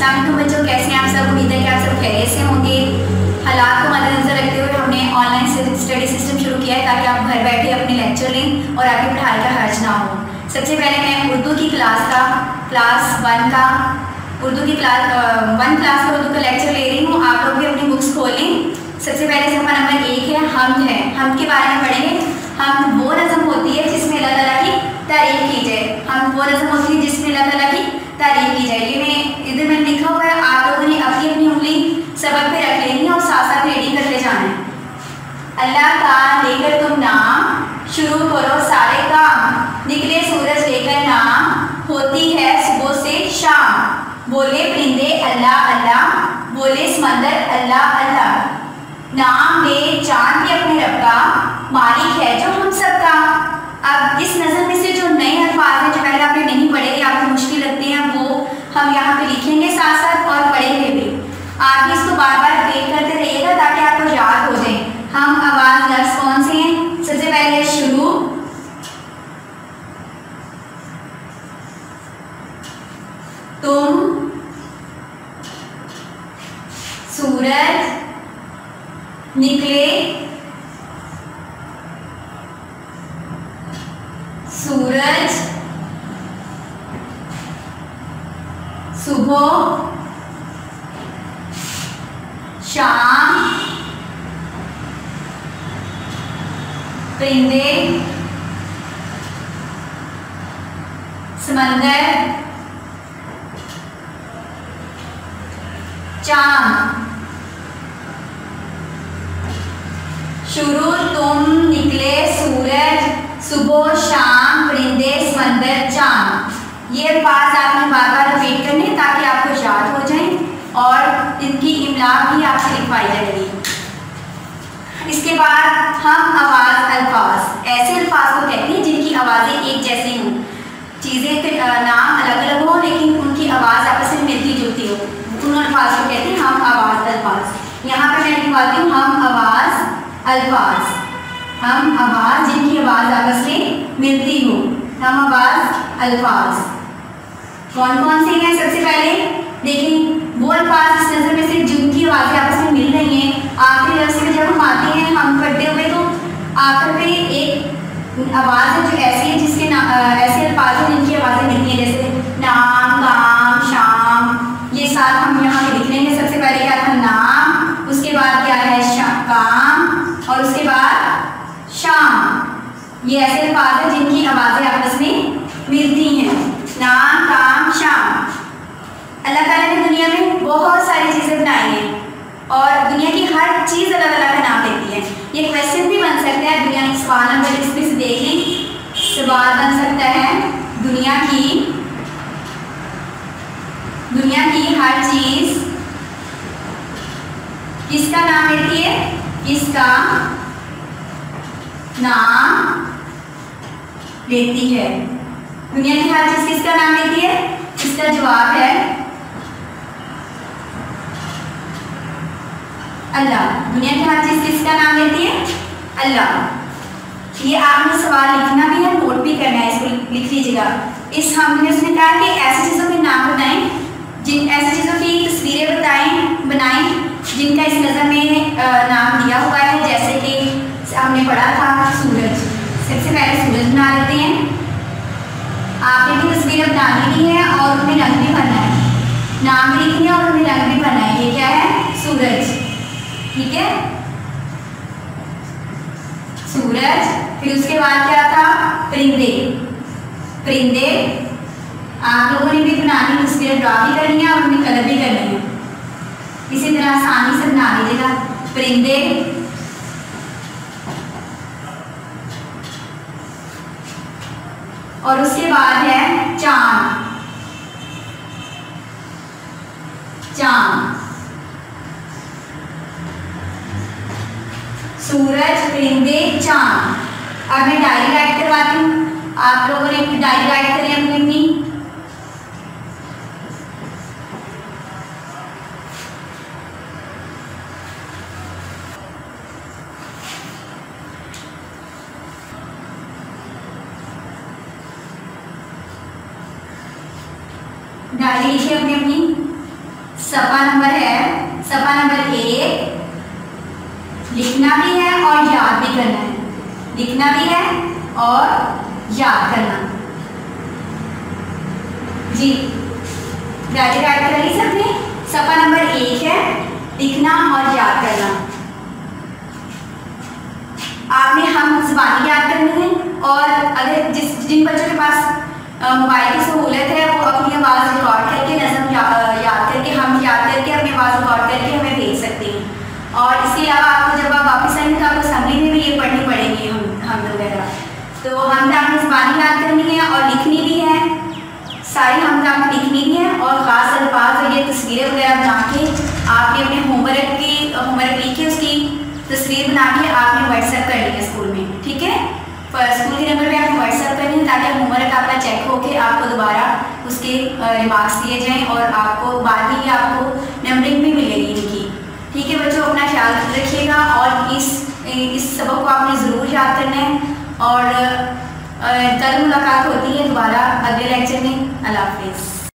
अस्सलाम वालेकुम बच्चों, कैसे हैं आप सब। उम्मीद है कि आप सब खैरियत से होंगे। हालात को मद्देनजर रखते हुए हमने ऑनलाइन स्टडी सिस्टम शुरू किया है ताकि आप घर बैठे अपने लेक्चर लें और आपकी पढ़ाई का हर्ज ना हो। सबसे पहले मैं उर्दू की क्लास वन का उर्दू का लेक्चर ले रही हूँ। आप लोग भी अपनी बुक्स खोलें। सबसे पहले सफ़ा नंबर 1 है हम्द है। हम्द के बारे में पढ़ेंगे। हम्द वो नज़म होती है जिसमें अल्लाह ताला की तारीफ की जाए। हम्द वो नज़म होती है जिसमें अल्लाह ताला की तारीफ की जाए। ये इधर मैंने लिखा हुआ है, आप लोगों ने अपनी अपनी उंगली सबक पे रख लेनी है और साथ साथ रीडिंग करते जाना है। अल्लाह का लेकर तुम नाम, शुरू करो सारे काम, निकले सूरज लेकर नाम, होती है सुबह से शाम, बोले परिंदे अल्लाह अल्लाह, बोले समंदर अल्लाह अल्लाह, नाम ले चांद भी अपने रब का, मालिक है जो हम सबका। अब इस नज़र में से जो नए अल्फाज हैं जो पहले आपने नहीं पढ़े या आपको मुश्किल लगते हैं वो हम यहाँ पे लिखेंगे साथ साथ और पढ़ेंगे भी। आप भी इसको बार बार रिपीट करते रहिएगा ताकि आपको याद हो जाए। हम आवाज़ लफ्ज़ कौन से हैं? सबसे पहले शुरू, तुम, सूरज, निकले, सूरज, सुबह, शाम, परिंदे, समंदर, चांद। शुरू, तुम, निकले, सूरज, सुबह, शाम, परिंदे, समंदर, चांद। ये अल्फाज आपने बार बार रिपीट करने ताकि आपको याद हो जाए और इनकी इमला भी आपसे लिखवाई जाएगी। इसके बाद हम आवाज़ अल्फाज, ऐसे अल्फाज को कहते हैं जिनकी आवाज़ें एक जैसी हों, चीज़ें के नाम अलग अलग हों लेकिन उनकी आवाज़ आपस में मिलती जुलती हो, उन अल्फाज को कहते हैं हम आवाज़ अल्फाज। यहाँ पर मैं लिखवाती हूँ हम आवाज़ अल्फाज, हम आवाज़ जिनकी आवाज़ आपस में मिलती हो, हम आवाज़ अल्फाज। कौन कौन से हैं? सबसे पहले देखें वो अल्फाज इस नज़र में से जिनकी आवाज़ें आपस में मिल रही हैं। आखिरी लफ्ज़ में जब हम आते हैं हम पढ़ते हुए तो आखिर पे एक आवाज़ है जो ऐसी है जिसके ऐसे अल्फाज हैं जिनकी आवाज़ें मिलती हैं, जैसे नाम, काम, शाम। ये साथ हम यहाँ पे लिख लेंगे। सबसे पहले क्या था? नाम, उसके बाद क्या है? काम, और उसके बाद शाम। ये ऐसे अल्फाज हैं जिनकी आवाज़ें आपस में मिलती हैं, नाम, काम, शाम। अल्लाह ताला ने दुनिया में बहुत सारी चीज़ें बनाई हैं और दुनिया की हर चीज़ अल्लाह ताला का नाम लेती है। ये क्वेश्चन भी बन सकता है दुनिया की, सवाल नंबर इसमें से देखें, सवाल बन सकता है दुनिया की हर चीज़ किसका नाम लेती है? किसका नाम लेती है? दुनिया की हर चीज़ किसका नाम लेती है? इसका जवाब है अल्लाह। दुनिया की हर चीज़ किसका नाम लेती है? अल्लाह। ये आपने सवाल लिखना भी है, नोट भी करना है, इसको लिख लीजिएगा। इस हमने उसने कहा कि ऐसी चीज़ों के नाम बताएं, जिन ऐसी चीज़ों की तस्वीरें बनाएं जिनका इस नज़र में नाम दिया हुआ है। जैसे कि हमने पढ़ा था सूरज। सबसे पहले सूरज बना लेते हैं। आपने भी तस्वीरें बनानी भी है और उन्हें रंग भी भरना है, नाम भी लिखना है और उन्हें रंग भी भरना है। ये क्या है? सूरज। ठीक है, सूरज। फिर उसके बाद क्या था? परिंदे। परिंदे आप लोगों ने भी बनानी, तस्वीरें ड्रा भी करनी है और उन्हें कलर भी करनी है। इसी तरह आसानी से बना लीजिएगा परिंदे। और उसके बाद है चांद। चांद, सूरज, परिंदे, चांद। अब मैं डायरी राइट करवाती हूँ, आप लोगों ने अपनी डायरी राइट करें अपनी। डायरी लिखिए अपनी अपनी। सफ़ा नंबर है, सफ़ा नंबर 1 लिखना भी है और याद भी करना है, लिखना भी है और याद करना। जी डायरी राइट कर ली सबने। सफ़ा नंबर 1 है लिखना और याद करना। आपने हम ज़बानी याद करनी है और अगर जिन बच्चों के पास मोबाइल की सहूलत है वो अपनी आवाज़ रिकॉर्ड करके नज़म याद करके हम याद करके अपनी आवाज़ रिकॉर्ड करके हमें भेज सकते हैं। और इसके अलावा आपको जब आप वापस आएंगे तो आपको असेंबली में भी ये पढ़नी पड़ेगी हम वगैरह। तो हमने आपने ज़बानी याद करनी है और लिखनी भी है, सारी हमने आपको लिखनी भी है और ख़ास अल्फाज और ये तस्वीरें वगैरह बना के आपने अपने होमवर्क लिखे उसकी तस्वीर बना के आपने व्हाट्सएप कर लिया स्कूल में, ठीक है। स्कूल के नंबर पे आपने व्हाट्सएप करनी है ताकि होमवर्क आपका चेक होके आपको दोबारा उसके रिमार्क्स दिए जाएं और आपको बाद में ही आपको नंबरिंग भी मिलेगी इनकी, ठीक है। बच्चों अपना ख्याल रखिएगा और इस सबक को आपने ज़रूर याद करना है और कल मुलाकात होती है दोबारा अगले लेक्चर में। अल्लाह हाफिज़।